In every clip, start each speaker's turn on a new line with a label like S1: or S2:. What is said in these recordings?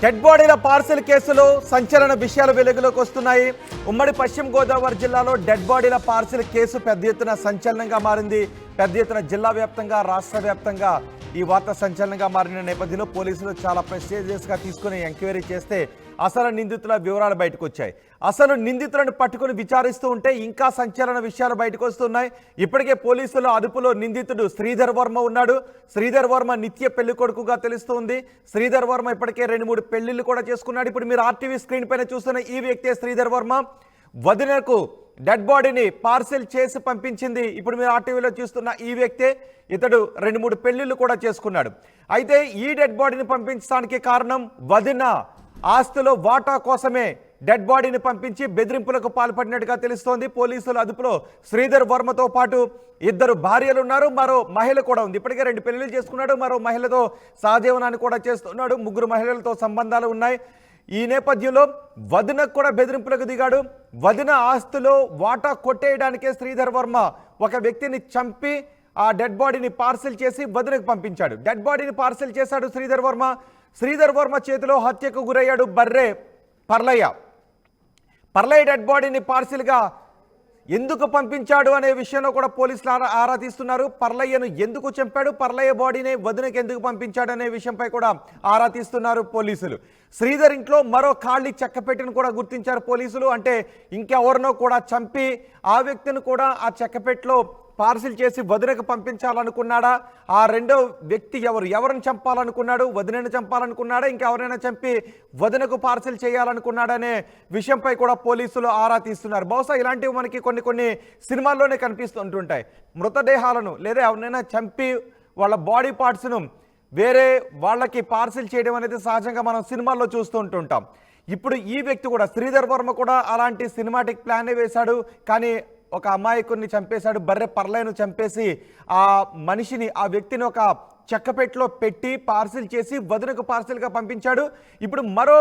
S1: Dead బాడీల parcel కేసులో సంచలన విషయాలు వెలుగులోకి వస్తున్నాయి. ఉమ్మడి పశ్చిమ గోదావరి జిల్లాలో డెడ్ బాడీల పార్సెల్ కేసు పెద్ద ఎత్తున సంచలనంగా మారింది. పెద్ద ఎత్తున జిల్లా వ్యాప్తంగా రాష్ట్ర వ్యాప్తంగా ఈ వార్త సంచలనంగా మారిన నేపథ్యంలో పోలీసులు చాలా ప్రెస్టీజియస్గా తీసుకుని ఎంక్వైరీ చేస్తే అసలు నిందితుల వివరాలు బయటకు వచ్చాయి. అసలు నిందితులను పట్టుకుని విచారిస్తూ ఉంటే ఇంకా సంచలన విషయాలు బయటకు వస్తున్నాయి. ఇప్పటికే పోలీసుల అదుపులో నిందితుడు శ్రీధర్ వర్మ ఉన్నాడు. శ్రీధర్ వర్మ నిత్య పెళ్లి కొడుకుగా తెలుస్తుంది. శ్రీధర్ వర్మ ఇప్పటికే 2-3 పెళ్లిళ్ళు కూడా చేసుకున్నాడు. ఇప్పుడు మీరు ఆర్టీవీ స్క్రీన్ పైన చూస్తున్న ఈ వ్యక్తే శ్రీధర్ వర్మ. వదినకు డెడ్ బాడీని పార్సెల్ చేసి పంపించింది ఇప్పుడు మీరు ఆర్టీవీలో చూస్తున్న ఈ వ్యక్తే. ఇతడు 2-3 పెళ్లిళ్ళు కూడా చేసుకున్నాడు. అయితే ఈ డెడ్ బాడీని పంపించడానికి కారణం వదిన ఆస్తిలో వాటా కోసమే డెడ్ బాడీని పంపించి బెదిరింపులకు పాల్పడినట్టుగా తెలుస్తోంది. పోలీసుల అదుపులో శ్రీధర్ వర్మతో పాటు 2 భార్యలు ఉన్నారు. మరో మహిళ కూడా ఉంది. ఇప్పటికే 2 పెళ్లిళ్ళు చేసుకున్నాడు. మరో మహిళతో సహజీవనాన్ని కూడా చేస్తున్నాడు. 3 మహిళలతో సంబంధాలు ఉన్నాయి. ఈ నేపథ్యంలో వదినకు కూడా బెదిరింపులకు దిగాడు. వదిన ఆస్తిలో వాటా కొట్టేయడానికే శ్రీధర్ వర్మ ఒక వ్యక్తిని చంపి ఆ డెడ్ బాడీని పార్సెల్ చేసి వదినకు పంపించాడు. డెడ్ బాడీని పార్సెల్ చేశాడు శ్రీధర్ వర్మ. శ్రీధర్ వర్మ చేతిలో హత్యకు గురయ్యాడు బర్రే పర్లయ్య. పర్లయ్య డెడ్ బాడీని పార్సిల్గా ఎందుకు పంపించాడు అనే విషయంలో కూడా పోలీసులు ఆరా తీస్తున్నారు. పర్లయ్యను ఎందుకు చంపాడు, పర్లయ్య బాడీని వదినకు ఎందుకు పంపించాడు అనే విషయంపై కూడా ఆరా తీస్తున్నారు పోలీసులు. శ్రీధర్ ఇంట్లో మరో ఖాళీ చెక్కపెట్టెను కూడా గుర్తించారు పోలీసులు. అంటే ఇంకెవరినో కూడా చంపి ఆ వ్యక్తిని కూడా ఆ చెక్కపెట్టెలో పార్సిల్ చేసి వదినకు పంపించాలనుకున్నాడా, ఆ రెండో వ్యక్తి ఎవరిని చంపాలనుకున్నాడు, వదినను చంపాలనుకున్నాడా, ఇంకెవరైనా చంపి వదినకు పార్సిల్ చేయాలనుకున్నాడనే విషయంపై కూడా పోలీసులు ఆరా తీస్తున్నారు. బహుశా ఇలాంటివి మనకి కొన్ని సినిమాల్లోనే కనిపిస్తుంటుంటాయి. మృతదేహాలను లేదా ఎవరినైనా చంపి వాళ్ళ బాడీ పార్ట్స్ను వేరే వాళ్ళకి పార్సిల్ చేయడం అనేది సహజంగా మనం సినిమాల్లో చూస్తూ ఉంటుంటాం. ఇప్పుడు ఈ వ్యక్తి కూడా శ్రీధర్ వర్మ కూడా అలాంటి సినిమాటిక్ ప్లానే వేశాడు. కానీ ఒక అమాయకుడిని చంపేశాడు. బర్రె పర్లయ్యను చంపేసి ఆ మనిషిని ఆ వ్యక్తిని ఒక చెక్కపెట్టెలో పెట్టి పార్సిల్ చేసి వదినకు పార్సిల్గా పంపించాడు. ఇప్పుడు మరో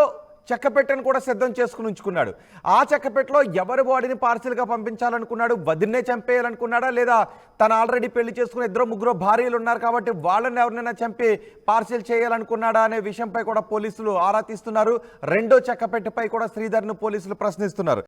S1: చెక్కపెట్టెను కూడా సిద్ధం చేసుకుని ఉంచుకున్నాడు. ఆ చెక్కపెట్టెలో ఎవరి బాడీని పార్సిల్గా పంపించాలనుకున్నాడు, వదిన్నే చంపేయాలనుకున్నాడా, లేదా తను ఆల్రెడీ పెళ్లి చేసుకున్న 2-3 భార్యలు ఉన్నారు కాబట్టి వాళ్ళని ఎవరినైనా చంపి పార్సిల్ చేయాలనుకున్నాడా అనే విషయంపై కూడా పోలీసులు ఆరా తీస్తున్నారు. రెండో చెక్కపెట్టెపై కూడా శ్రీధర్ను పోలీసులు ప్రశ్నిస్తున్నారు.